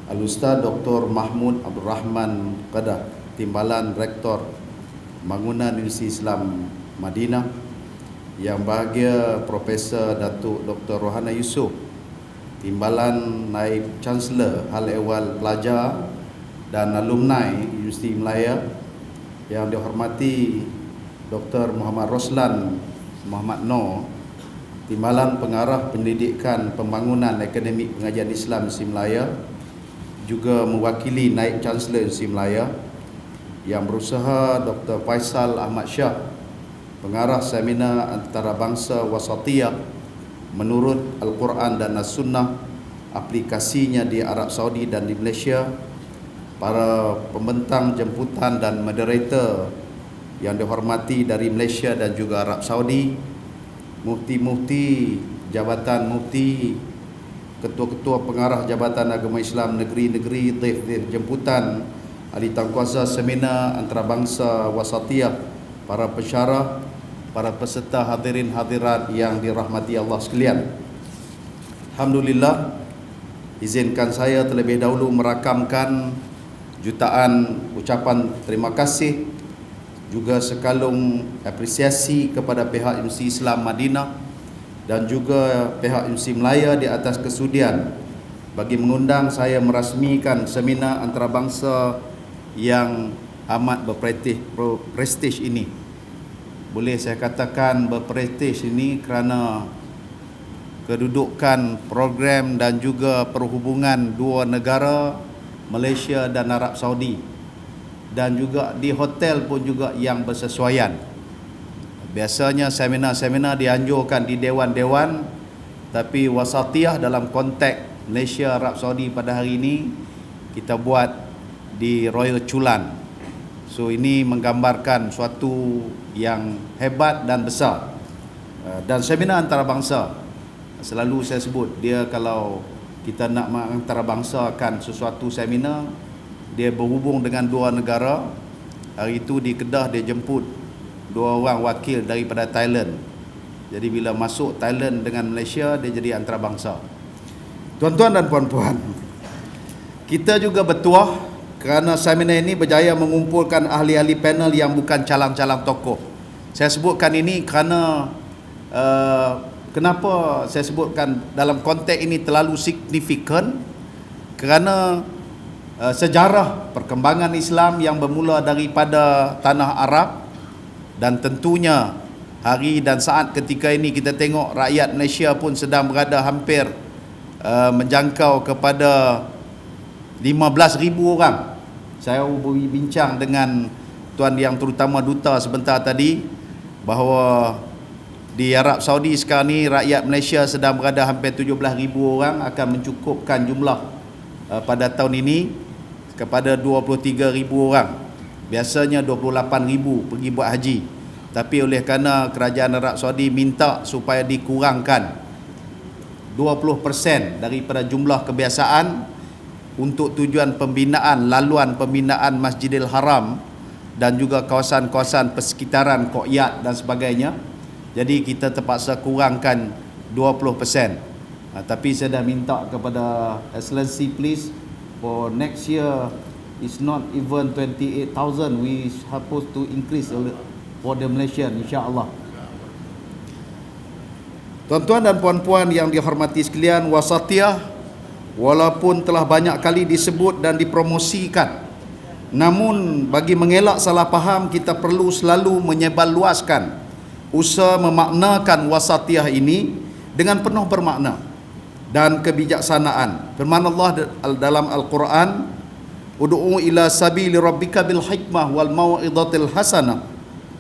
Al-Ustaz Dr. Mahmud Abdul Rahman Qadah, Timbalan Rektor Bangunan Universiti Islam Madinah, yang bahagia Profesor Datuk Dr. Rohana Yusof, Timbalan Naib Chancellor Hal Ehwal Pelajar dan Alumni Universiti Melaya, yang dihormati Dr. Muhammad Roslan Muhammad Nur, Timbalan Pengarah Pendidikan Pembangunan Akademik Pengajian Islam Universiti Melaya, juga mewakili Naib Chancellor Universiti Melaya, yang berusaha Dr. Faisal Ahmad Shah, Pengarah Seminar Antarabangsa Wasatiyah menurut Al-Quran dan As-Sunnah, aplikasinya di Arab Saudi dan di Malaysia, para pembentang jemputan dan moderator yang dihormati dari Malaysia dan juga Arab Saudi, mufti-mufti, jabatan mufti, ketua-ketua pengarah Jabatan Agama Islam negeri-negeri, dhaif-dhaif jemputan, ahli tangkuasa seminar antarabangsa wasatiyah, para pensyarah, para peserta hadirin hadirat yang dirahmati Allah sekalian. Alhamdulillah, izinkan saya terlebih dahulu merakamkan jutaan ucapan terima kasih, juga sekalung apresiasi kepada pihak Universiti Islam Madinah dan juga pihak Universiti Melaya di atas kesudian bagi mengundang saya merasmikan seminar antarabangsa yang amat berprestij ini. Boleh saya katakan berprestij ini kerana kedudukan program dan juga perhubungan dua negara, Malaysia dan Arab Saudi, dan juga di hotel pun juga yang bersesuaian. Biasanya seminar-seminar dianjurkan di dewan-dewan, tapi wasatiyah dalam konteks Malaysia Arab Saudi pada hari ini kita buat di Royal Chulan. So ini menggambarkan suatu yang hebat dan besar. Dan seminar antarabangsa, selalu saya sebut, dia kalau kita nak mengantarabangsakan sesuatu seminar, dia berhubung dengan dua negara. Hari itu di Kedah dia jemput dua orang wakil daripada Thailand. Jadi bila masuk Thailand dengan Malaysia, dia jadi antarabangsa. Tuan-tuan dan puan-puan, kita juga bertuah kerana seminar ini berjaya mengumpulkan ahli-ahli panel yang bukan calang-calang tokoh. Saya sebutkan ini kerana kenapa saya sebutkan dalam konteks ini terlalu signifikan, kerana sejarah perkembangan Islam yang bermula daripada tanah Arab, dan tentunya hari dan saat ketika ini kita tengok rakyat Malaysia pun sedang berada hampir menjangkau kepada 15,000 orang. Saya berbincang dengan tuan yang terutama duta sebentar tadi bahawa di Arab Saudi sekarang ni rakyat Malaysia sedang berada hampir 17,000 orang, akan mencukupkan jumlah pada tahun ini kepada 23,000 orang. Biasanya 28,000 pergi buat haji, tapi oleh kerana kerajaan Arab Saudi minta supaya dikurangkan 20% daripada jumlah kebiasaan untuk tujuan pembinaan, laluan pembinaan Masjidil Haram dan juga kawasan-kawasan persekitaran Qoyat dan sebagainya. Jadi kita terpaksa kurangkan 20%. Tapi saya dah minta kepada Excellency, please, for next year it's not even 28,000, we supposed to increase for the Malaysian, insya-Allah. Tuan-tuan dan puan-puan yang dihormati sekalian, wasatiyah walaupun telah banyak kali disebut dan dipromosikan, namun bagi mengelak salah faham, kita perlu selalu menyebarluaskan usaha memaknakan wasatiyah ini dengan penuh bermakna dan kebijaksanaan. Firman Allah dalam Al-Quran, ud'u ila sabili rabbika bil hikmah wal mau'izatil hasanah.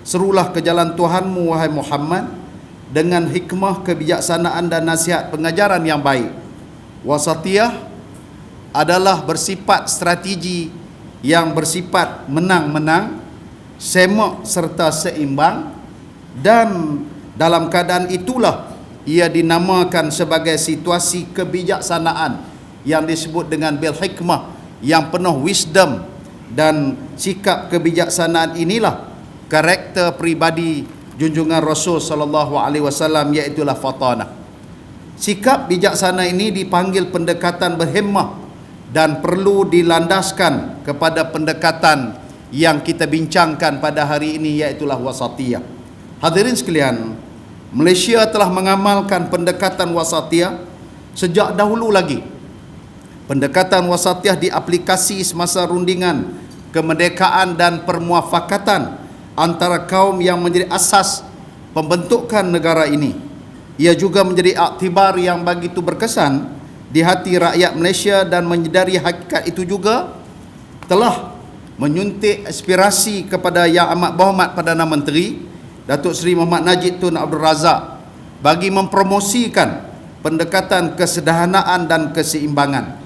Serulah ke jalan Tuhanmu wahai Muhammad dengan hikmah, kebijaksanaan dan nasihat pengajaran yang baik. Wasatiyah adalah bersifat strategi yang bersifat menang-menang, semak serta seimbang, dan dalam keadaan itulah ia dinamakan sebagai situasi kebijaksanaan yang disebut dengan bil hikmah, yang penuh wisdom. Dan sikap kebijaksanaan inilah karakter pribadi junjungan Rasul sallallahu alaihi wasallam, iaitu fatanah. Sikap bijaksana ini dipanggil pendekatan berhemah dan perlu dilandaskan kepada pendekatan yang kita bincangkan pada hari ini, iaitu wasatiyah. Hadirin sekalian, Malaysia telah mengamalkan pendekatan wasatiyah sejak dahulu lagi. Pendekatan wasatiyah diaplikasi semasa rundingan kemerdekaan dan permuafakatan antara kaum yang menjadi asas pembentukan negara ini. Ia juga menjadi aktibar yang begitu berkesan di hati rakyat Malaysia, dan menyedari hakikat itu juga telah menyuntik aspirasi kepada Yang Amat Berhormat Perdana Menteri Datuk Seri Muhammad Najib Tun Abdul Razak bagi mempromosikan pendekatan kesederhanaan dan keseimbangan.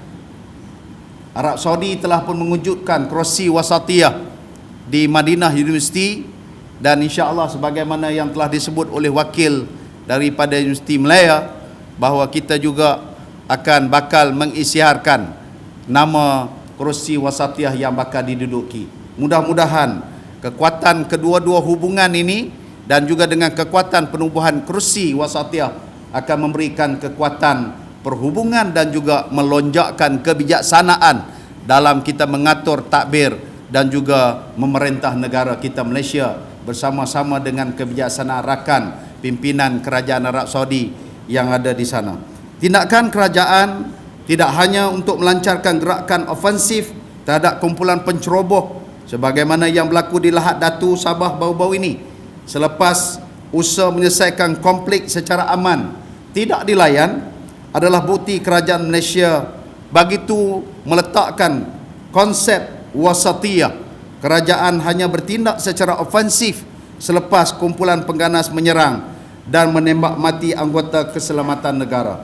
Arab Saudi telah pun mewujudkan kerusi wasatiyah di Madinah University, dan insya-Allah sebagaimana yang telah disebut oleh wakil daripada Universiti Malaya, bahawa kita juga akan bakal mengisytiharkan nama kerusi wasatiyah yang bakal diduduki. Mudah-mudahan kekuatan kedua-dua hubungan ini dan juga dengan kekuatan penubuhan kerusi wasatiyah akan memberikan kekuatan perhubungan dan juga melonjakkan kebijaksanaan dalam kita mengatur takbir dan juga memerintah negara kita Malaysia bersama-sama dengan kebijaksanaan rakan pimpinan kerajaan Arab Saudi yang ada di sana. Tindakan kerajaan tidak hanya untuk melancarkan gerakan ofensif terhadap kumpulan penceroboh sebagaimana yang berlaku di Lahad Datu, Sabah baru-baru ini, selepas usaha menyelesaikan konflik secara aman tidak dilayan, adalah bukti kerajaan Malaysia begitu meletakkan konsep wasatiyah. Kerajaan hanya bertindak secara ofensif selepas kumpulan pengganas menyerang dan menembak mati anggota keselamatan negara.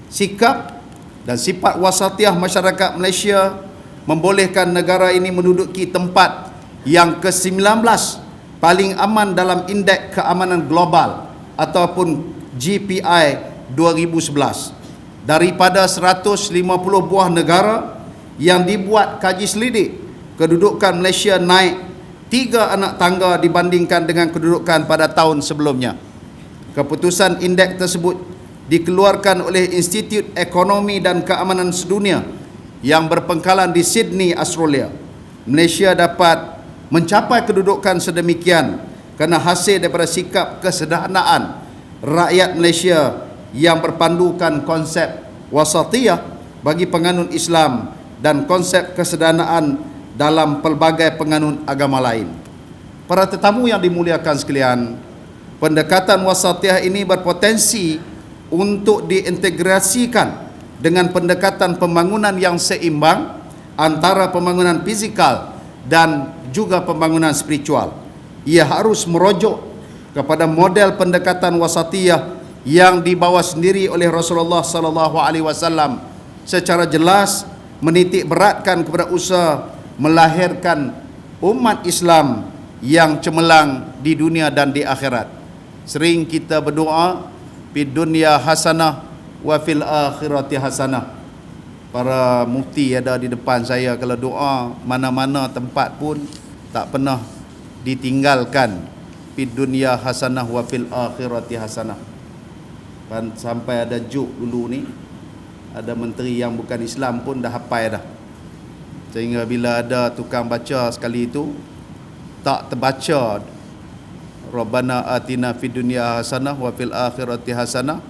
Sikap dan sifat wasatiyah masyarakat Malaysia membolehkan negara ini menduduki tempat yang ke-19 paling aman dalam Indeks Keamanan Global ataupun GPI 2011. Daripada 150 buah negara yang dibuat kaji selidik, kedudukan Malaysia naik 3 anak tangga dibandingkan dengan kedudukan pada tahun sebelumnya. Keputusan indeks tersebut dikeluarkan oleh Institut Ekonomi dan Keamanan Sedunia yang berpengkalan di Sydney, Australia. Malaysia dapat mencapai kedudukan sedemikian kerana hasil daripada sikap kesederhanaan rakyat Malaysia yang berpandukan konsep wasatiyah bagi penganut Islam dan konsep kesederhanaan dalam pelbagai penganut agama lain. Para tetamu yang dimuliakan sekalian, pendekatan wasatiyah ini berpotensi untuk diintegrasikan dengan pendekatan pembangunan yang seimbang antara pembangunan fizikal dan juga pembangunan spiritual. Ia harus merujuk kepada model pendekatan wasatiyah yang dibawa sendiri oleh Rasulullah sallallahu alaihi wasallam secara jelas menitik beratkan kepada usaha melahirkan umat Islam yang cemerlang di dunia dan di akhirat. Sering kita berdoa, fid dunya hasanah wa fil akhirati hasanah. Para mufti ada di depan saya, kalau doa mana-mana tempat pun tak pernah ditinggalkan, fid dunya hasanah wa fil akhirati hasanah. Sampai ada juk dulu ni, ada menteri yang bukan Islam pun dah hafal dah. Sehingga bila ada tukang baca sekali itu tak terbaca Rabbana atina fid dunya hasanah wa fil akhirati hasanah,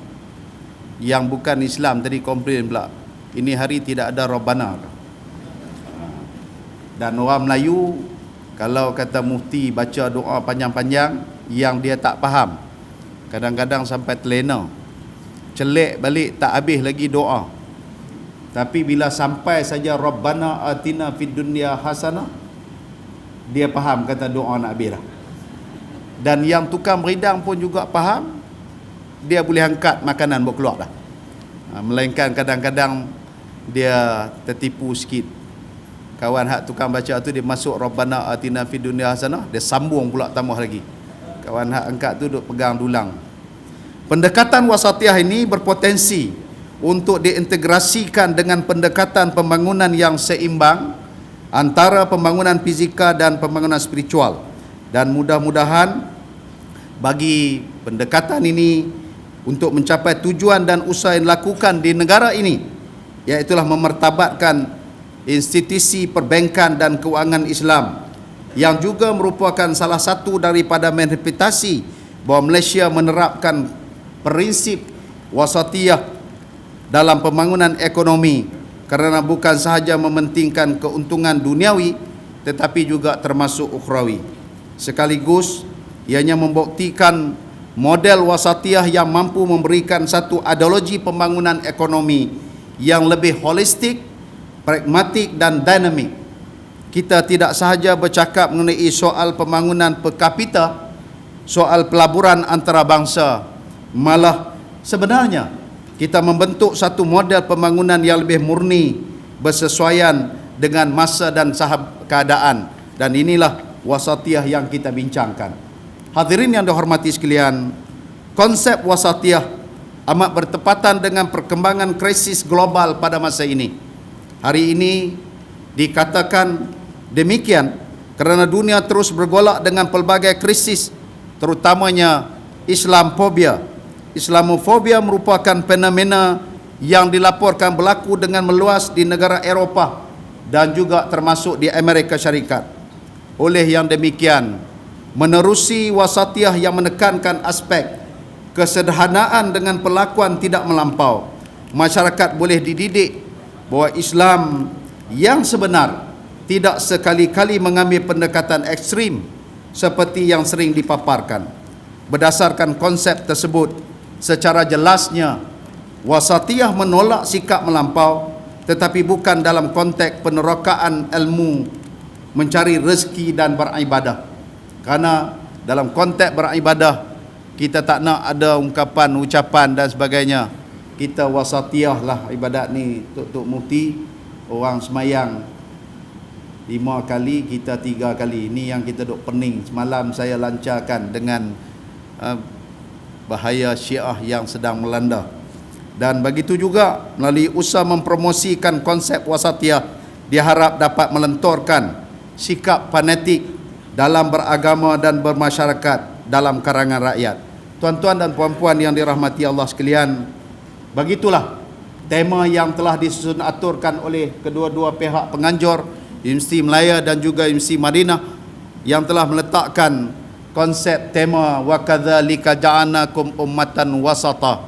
yang bukan Islam tadi komplain pula, ini hari tidak ada Rabbana. Dan orang Melayu kalau kata mufti baca doa panjang-panjang yang dia tak faham, kadang-kadang sampai terlena, celik balik tak habis lagi doa. Tapi bila sampai saja Rabbana atina fid dunya hasanah, dia faham kata doa nak habis dah. Dan yang tukang beridang pun juga faham, dia boleh angkat makanan buat keluar dah. Melainkan kadang-kadang dia tertipu sikit. Kawan hak tukang baca tu dia masuk Rabbana atina fid dunya hasanah, dia sambung pula tambah lagi. Kawan hak angkat tu duk pegang dulang. Pendekatan wasatiyah ini berpotensi untuk diintegrasikan dengan pendekatan pembangunan yang seimbang antara pembangunan fizikal dan pembangunan spiritual. Dan mudah-mudahan bagi pendekatan ini untuk mencapai tujuan dan usaha yang dilakukan di negara ini, iaitulah memertabatkan institusi perbankan dan kewangan Islam, yang juga merupakan salah satu daripada manifestasi bahawa Malaysia menerapkan prinsip wasatiyah dalam pembangunan ekonomi, kerana bukan sahaja mementingkan keuntungan duniawi tetapi juga termasuk ukhrawi. Sekaligus ianya membuktikan model wasatiyah yang mampu memberikan satu ideologi pembangunan ekonomi yang lebih holistik, pragmatik dan dinamik. Kita tidak sahaja bercakap mengenai soal pembangunan per kapita, soal pelaburan antarabangsa, malah sebenarnya kita membentuk satu model pembangunan yang lebih murni, bersesuaian dengan masa dan sahab keadaan. Dan inilah wasatiyah yang kita bincangkan. Hadirin yang dihormati sekalian, konsep wasatiyah amat bertepatan dengan perkembangan krisis global pada masa ini. Hari ini dikatakan demikian kerana dunia terus bergolak dengan pelbagai krisis, terutamanya Islamofobia. Islamofobia merupakan fenomena yang dilaporkan berlaku dengan meluas di negara Eropah dan juga termasuk di Amerika Syarikat. Oleh yang demikian, menerusi wasatiyah yang menekankan aspek kesederhanaan dengan perlakuan tidak melampau, masyarakat boleh dididik bahawa Islam yang sebenar tidak sekali-kali mengambil pendekatan ekstrim seperti yang sering dipaparkan. Berdasarkan konsep tersebut, secara jelasnya wasatiyah menolak sikap melampau, tetapi bukan dalam konteks penerokaan ilmu, mencari rezeki dan beribadah. Karena dalam konteks beribadah, kita tak nak ada ungkapan, ucapan dan sebagainya. Kita wasatiyah lah ibadat ni. Tok mufti orang semayang 5 kali, kita 3 kali. Ini yang kita duk pening. Semalam saya lancarkan dengan bahaya Syiah yang sedang melanda. Dan begitu juga melalui usaha mempromosikan konsep wasatiyah, diharap dapat melenturkan sikap fanatik dalam beragama dan bermasyarakat dalam kalangan rakyat. Tuan-tuan dan puan-puan yang dirahmati Allah sekalian, begitulah tema yang telah disusun aturkan oleh kedua-dua pihak penganjur, Universiti Malaya dan juga Universiti Madinah, yang telah meletakkan konsep tema wa kadzalika ja'alnakum ummatan wasata.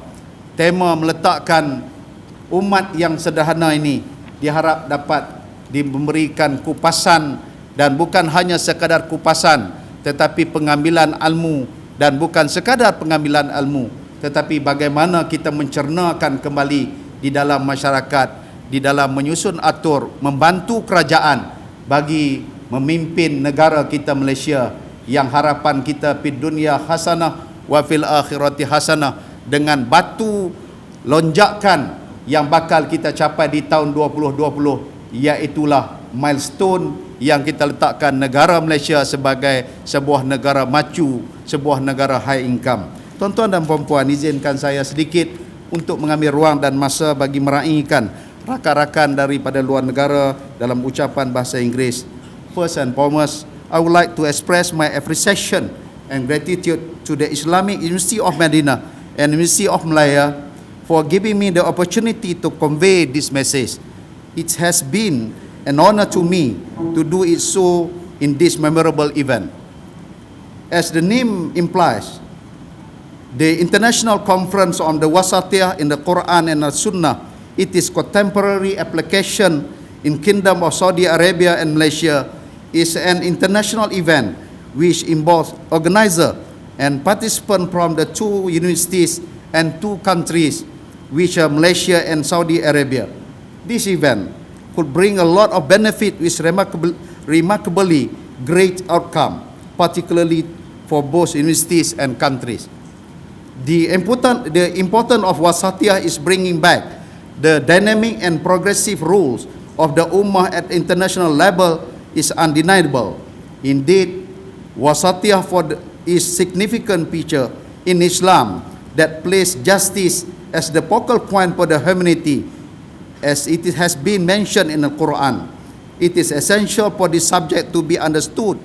Tema meletakkan umat yang sederhana ini diharap dapat diberikan kupasan, dan bukan hanya sekadar kupasan tetapi pengambilan ilmu, dan bukan sekadar pengambilan ilmu tetapi bagaimana kita mencernakan kembali di dalam masyarakat, di dalam menyusun atur, membantu kerajaan bagi memimpin negara kita Malaysia, yang harapan kita fid dunya hasanah wa fil akhirati hasanah, dengan batu lonjakan yang bakal kita capai di tahun 2020, iaitulah milestone yang kita letakkan negara Malaysia sebagai sebuah negara maju, sebuah negara high income. Tuan-tuan dan puan-puan, izinkan saya sedikit untuk mengambil ruang dan masa bagi meraihkan rakan-rakan daripada luar negara dalam ucapan bahasa Inggeris. First and foremost, I would like to express my appreciation and gratitude to the Islamic University of Madinah and University of Malaya for giving me the opportunity to convey this message. It has been an honor to me to do it so in this memorable event. As the name implies, the International Conference on the Wasatiyah in the Quran and the Sunnah, it is contemporary application in Kingdom of Saudi Arabia and Malaysia, is an international event which involves organizer and participant from the two universities and two countries, which are Malaysia and Saudi Arabia. This event could bring a lot of benefit with remarkably great outcome, particularly for both universities and countries. The importance of Wasatiyah is bringing back the dynamic and progressive rules of the Ummah at international level is undeniable. Indeed, Wasatiyah is significant feature in Islam that place justice as the focal point for the humanity, as it has been mentioned in the Quran. It is essential for this subject to be understood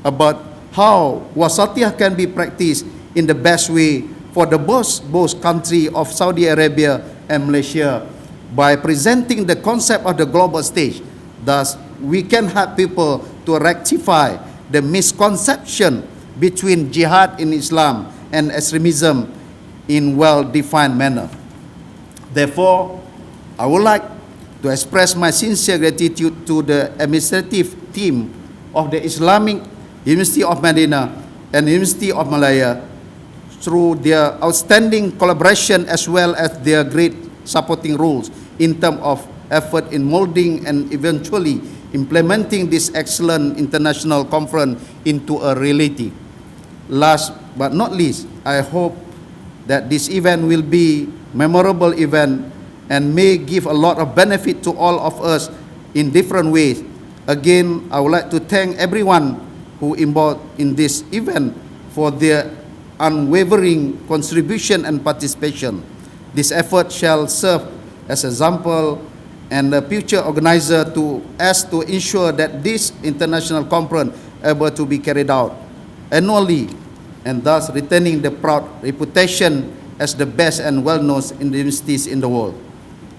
about how Wasatiyah can be practiced in the best way for the both country of Saudi Arabia and Malaysia, by presenting the concept of the global stage. Thus, we can help people to rectify the misconception between jihad in Islam and extremism in well-defined manner. Therefore, I would like to express my sincere gratitude to the administrative team of the Islamic University of Madinah and University of Malaya through their outstanding collaboration as well as their great supporting roles in terms of effort in molding and eventually implementing this excellent international conference into a reality. Last but not least, I hope that this event will be a memorable event and may give a lot of benefit to all of us in different ways. Again, I would like to thank everyone who involved in this event for their unwavering contribution and participation. This effort shall serve as an example and a future organizer to ensure that this international conference able to be carried out annually, and thus retaining the proud reputation as the best and well-known universities in the world.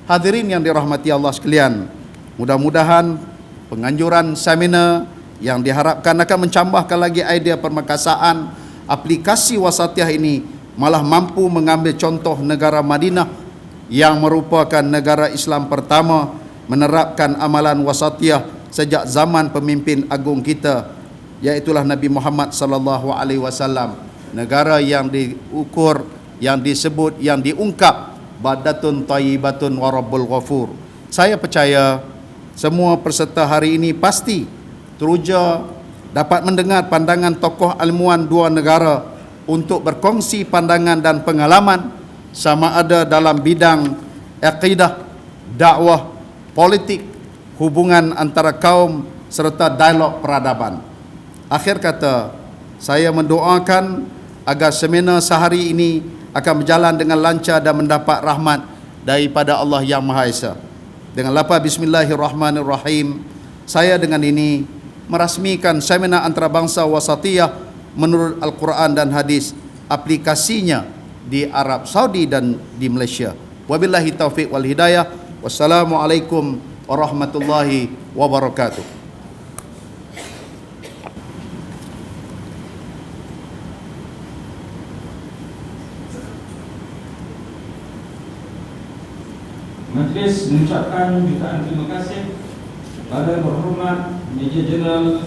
Hadirin yang dirahmati Allah sekalian, mudah-mudahan penganjuran seminar yang diharapkan akan menambahkan lagi idea permakasaan aplikasi Wasatiyah ini malah mampu mengambil contoh negara Madinah yang merupakan negara Islam pertama menerapkan amalan Wasatiyah sejak zaman pemimpin agung kita, iaitulah Nabi Muhammad sallallahu alaihi wasallam. Negara yang diukur, yang disebut, yang diungkap badatun thayyibatun wa rabbul ghafur. Saya percaya semua peserta hari ini pasti teruja dapat mendengar pandangan tokoh ilmuwan dua negara untuk berkongsi pandangan dan pengalaman, sama ada dalam bidang akidah, dakwah, politik, hubungan antara kaum serta dialog peradaban. Akhir kata, saya mendoakan agar seminar sehari ini akan berjalan dengan lancar dan mendapat rahmat daripada Allah Yang Maha Esa. Dengan lafaz Bismillahirrahmanirrahim, saya dengan ini merasmikan seminar antarabangsa Wasatiyah menurut Al-Quran dan Hadis, aplikasinya di Arab Saudi dan di Malaysia. Wabillahi taufiq wal hidayah. Wassalamualaikum warahmatullahi wabarakatuh. Majlis mengucapkan jutaan terima kasih pada berhormat Major Jeneral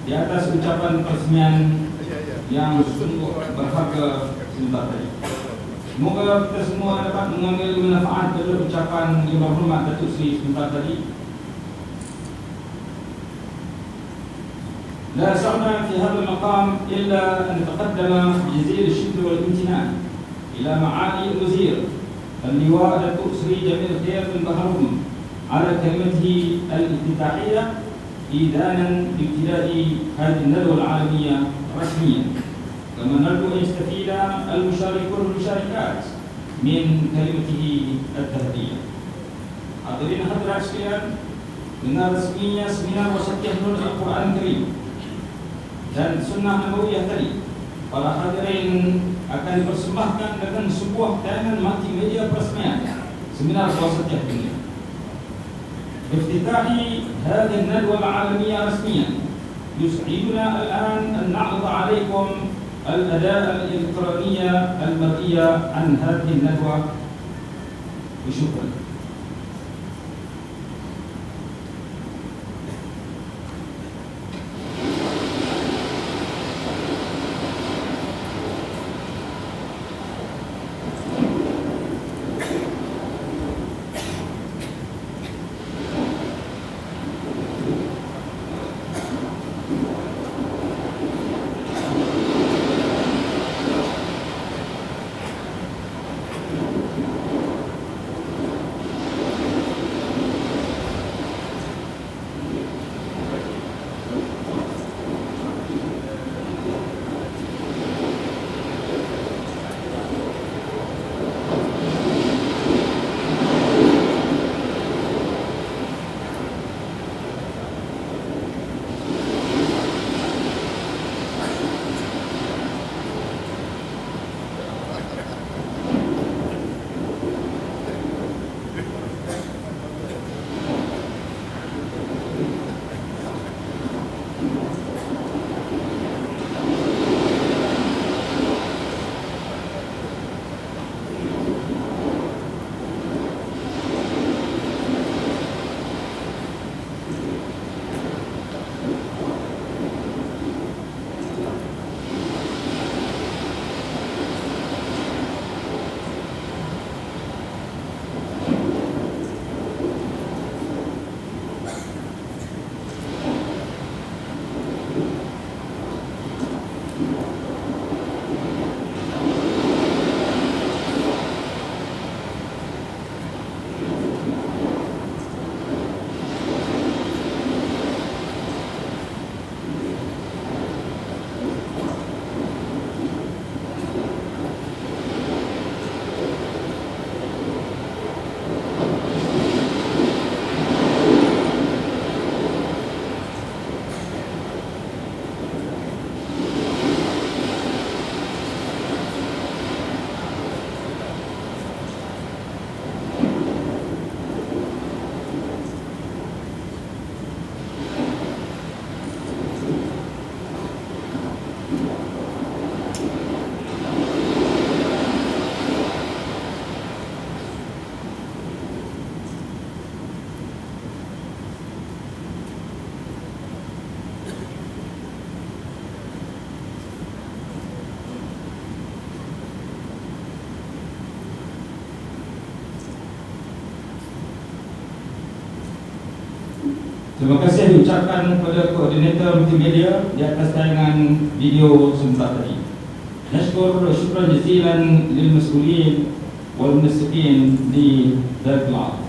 di atas ucapan peresmian yang sungguh berharga sebentar tadi. Semoga kita semua dapat mengambil manfaat dari ucapan yang berhormat Datuk Seri sebentar tadi. لا سعنا في هذا المقام إلا أن نتقدم بجزيل الشكر والامتنان إلى معالي الوزير اللواء دكتور سري جميل خير بن بهروم على كلمته الافتتاحية إذانا بابتداء هذه الندوة العالمية رسميا، كما نرجو أن يستفيد المشاركون والمشاركات من كلمته التهدئة. Hadirin hadirat sekalian, dengan resminya seminar Wasatiyah Nur Al-Quran Karim dan Sunnah Nabawiyah tadi, para hadirin akan dipersembahkan dengan sebuah tayangan multimedia peresmian seminar Wasatiyah Dunia. بافتتاح هذه الندوة العالمية رسميا يسعدنا الآن أن نعرض عليكم الأداة الإلكترونية المرئية عن هذه الندوة. وشكرا. Terima kasih diucapkan kepada koordinator multimedia di atas tayangan video sebentar tadi. Nashkur syukran jazilan lil mas'ulin wal munasikin di Darul Alam.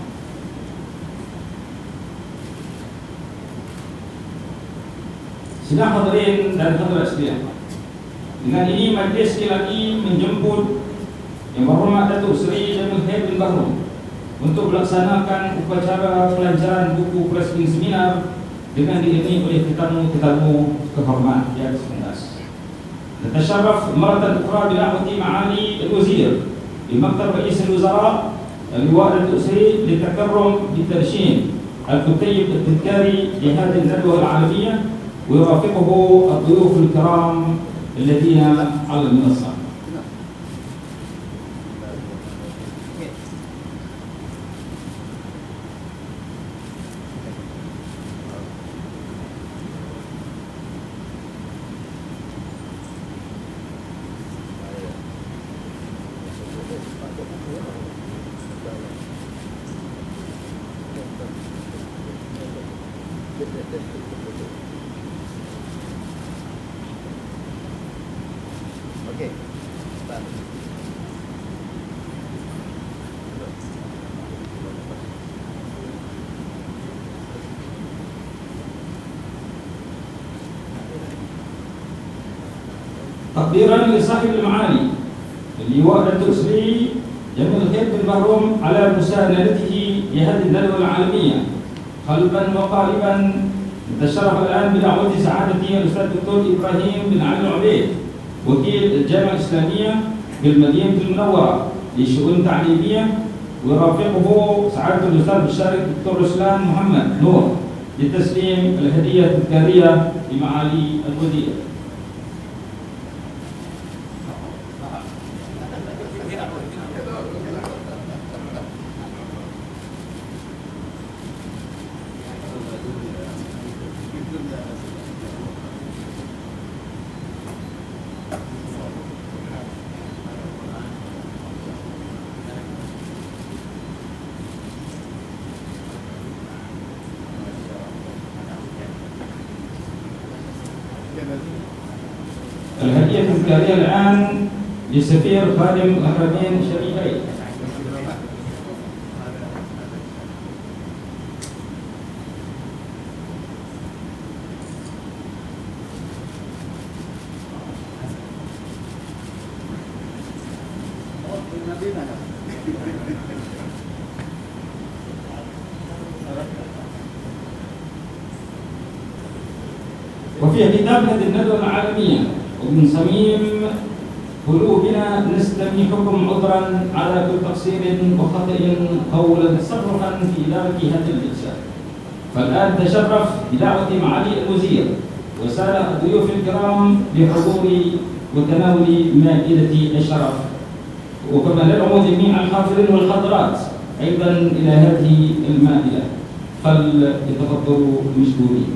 Sidang hadirin dan hadirat sekalian, dengan ini majlis sekali lagi menjemput Yang Berhormat Datuk Seri Jamil Khair bin Bahroom untuk melaksanakan upacara pelancaran buku peresmian seminar dengan diiringi oleh tetamu kehormat yang sepentas. Natasyarraf maratan ukhra bi da'wati ma'ali al-wazir بمكتب رئيس الوزراء اللواء الدوسري للتكرم بترشيح الكتيب التذكاري لهذه الندوة العالمية، ويرافقه الضيوف الكرام الذين على المنصة. Okey. تقديرا لصاحب المعالي اللواء الدوسري جميل الخير بن بهروم على مساندته لهذه الندوة العالمية قلبا وقالبا. نتشرف الآن بدعوة سعادته الأستاذ الدكتور إبراهيم بن علي العبيد وكيل الجامعة الإسلامية بالمدينة المنورة للشؤون التعليمية، ويرافقه سعادة الأستاذ الشارك الدكتور رسلان محمد نور لتسليم الهدية التذكارية لمعالي الوزير. الهدية التذكارية الآن لسفير خادم الحرمين الشريفين. وفي ختام هذه الندوة العالمية ومن صميم قلوبنا نستميحكم عذرا على كل تقصير وخطأ قولا تصرفا في إدارة هذه الجلسة. فالآن تشرف بدعوة معالي الوزير وسادة الضيوف الكرام بحضور وتناول مائدة الشرف، وكما ندعو جميع الحاضرين والحاضرات أيضا إلى هذه المائدة، فليتفضلوا مشكورين.